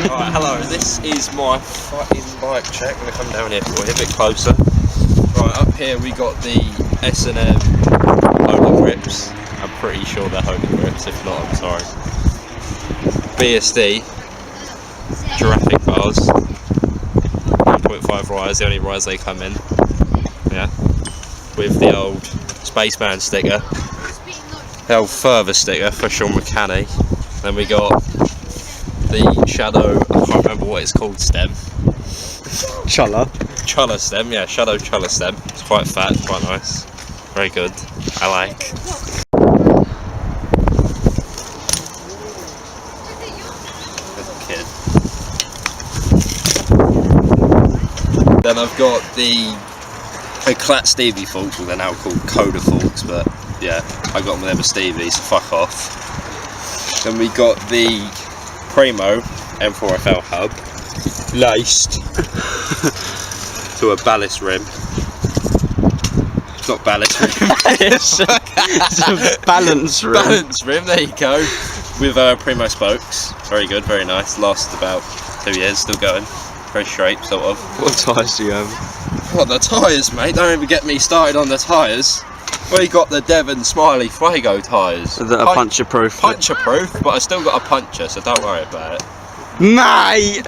Alright, hello, this is my fucking bike check. I'm going to come down here for you, a bit closer. Right, up here we got the S&M Holy Grips. I'm pretty sure they're Holy Grips, if not, I'm sorry. BSD, Jurassic bars, 1.5 rise, the only rise they come in. Yeah, with the old Spaceman sticker, the old further sticker for Sean McCanney. Then we got the Shadow, I can't remember what it's called, stem. Chulla stem, yeah, Shadow Chulla stem. It's quite fat, quite nice. Very good, I like. As a kid. Then I've got the Clat Stevie forks, well they're now called Coda forks, but yeah, I got them with Stevie, so fuck off. Then we got the Primo M4FL hub, laced to a ballast rim. It's not ballast rim, it's a balance rim. Balance rim, there you go. With Primo spokes, very good, very nice. Lasted about 2 years, still going. Very straight, sort of. What tyres do you have? What, the tyres, mate? Don't even get me started on the tyres. We got the Devon Smiley Fuego tyres. Is that a puncture proof? Puncture proof, but I still got a puncher, so don't worry about it. Mate!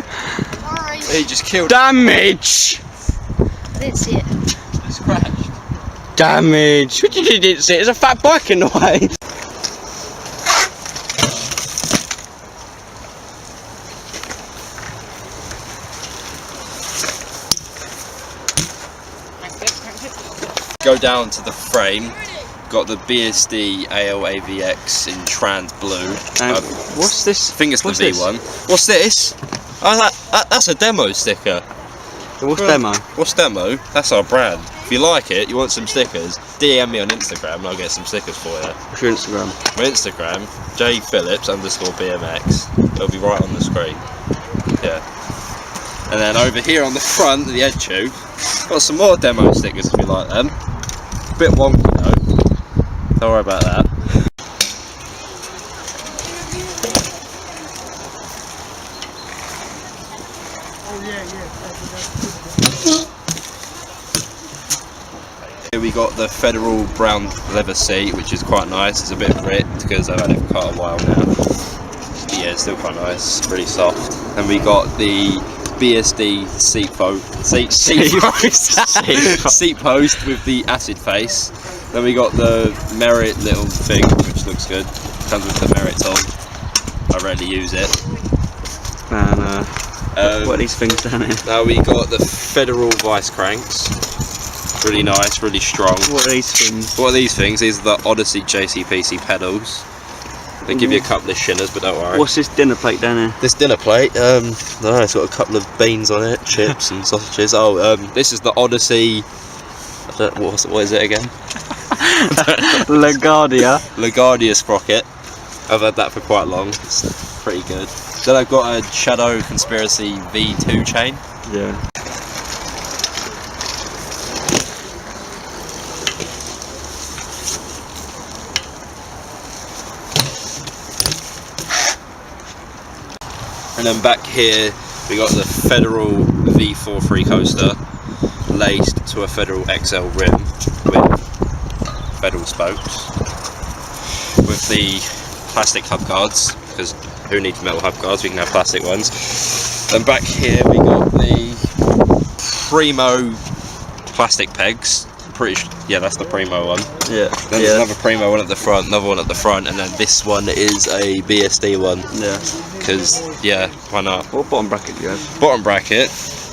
He just killed damage! I didn't see it. It's crashed. Damage! What did you didn't see? There's a fat bike in the way. Go down to the frame. Got the BSD ALAVX in trans blue. What's this? I think it's the V1. This? What's this? Oh, that's a demo sticker. What's demo? What's demo? That's our brand. If you like it, you want some stickers, DM me on Instagram and I'll get some stickers for you. What's your Instagram? My Instagram, jphillips_BMX. It'll be right on the screen. Yeah. And then over here on the front, the edge tube, got some more demo stickers if you like them. Bit wonky though. Don't worry about that. Here we got the Federal brown leather seat, which is quite nice. It's a bit ripped because I've had it for quite a while now. But yeah, it's still quite nice, really soft. And we got the BSD seat post with the acid face. Then we got the Merit little thing, which looks good. Comes with the Merit tool. I rarely use it. And what are these things down here? Now we got the Federal Vice cranks. Really nice, really strong. What are these things? What are these things? These are the Odyssey JCPC pedals. They give you a couple of shinners, but don't worry. What's this dinner plate down here? This dinner plate, no, it's got a couple of beans on it, chips and sausages. Oh, this is the Odyssey. What is it again? LaGuardia sprocket. I've had that for quite long. It's pretty good. Then I've got a Shadow Conspiracy V2 chain. Yeah. And then back here we got the Federal V4 free coaster laced to a Federal XL rim with Federal spokes with the plastic hub guards, because who needs metal hub guards? We can have plastic ones. Then back here we got the Primo plastic pegs. Yeah, that's the Primo one. Yeah. Then there's another Primo one at the front, another one at the front, and then this one is a BSD one. Yeah. Because, yeah, why not? What bottom bracket do you have? Bottom bracket?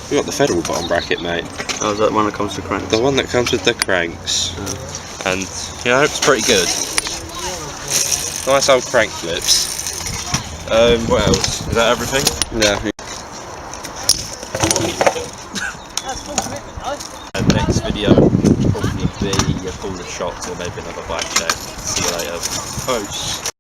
We got the Federal bottom bracket, mate. Oh, is that the one that comes with cranks? The one that comes with the cranks. Oh. And, you know, it's pretty good. Nice old crank flips. What else? Is that everything? Yeah. Next video will probably be a full of shots or maybe another bike check. See you later. Post.